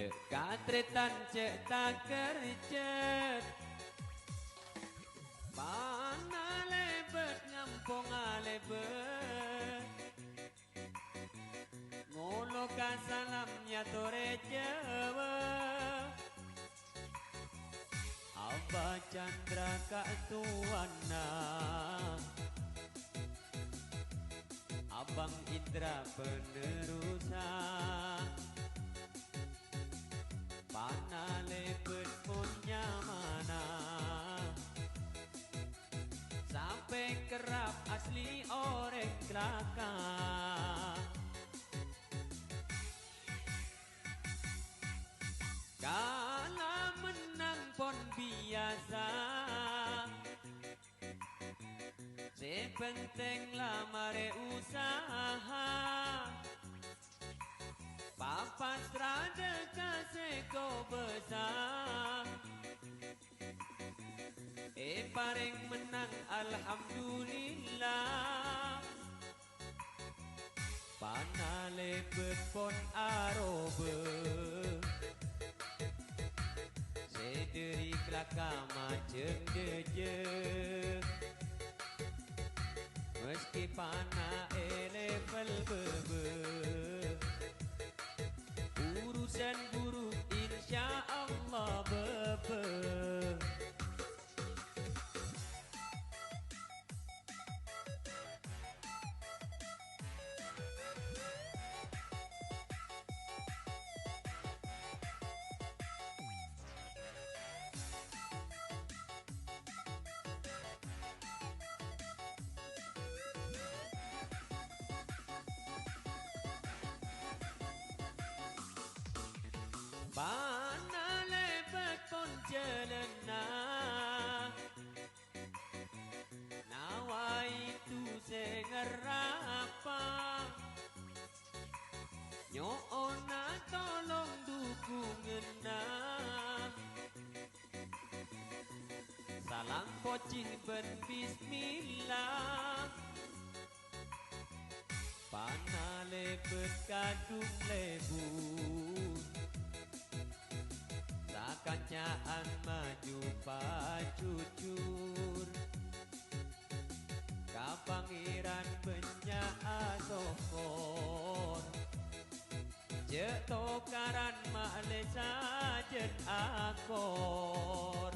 Cek katretan cek tak kercet Mana lebet ngampung alebet Ngolo ka salamnya tore Jawa Abah Chandra ka tuana Abang Indra penerusan Pana lebet punya mana Sampai kerap asli orek kelakar Kala menang pon biasa Sepenting lamare usaha Papas rada kasih kau besar Paring menang alhamdulillah Pana lebet pon arobe Sederi kelaka macam deje Meski pana level bebe Urusan buruk insya Allah bebe Pana lebet pun jelena Nawa itu sengerapa Nyoona tolong dukungena Salam pocing ben bismillah Pana lebet kadung lebut Sakanyaan maju pacucur Ka pangeran penyaa sokor Jek tokaran male sajen akor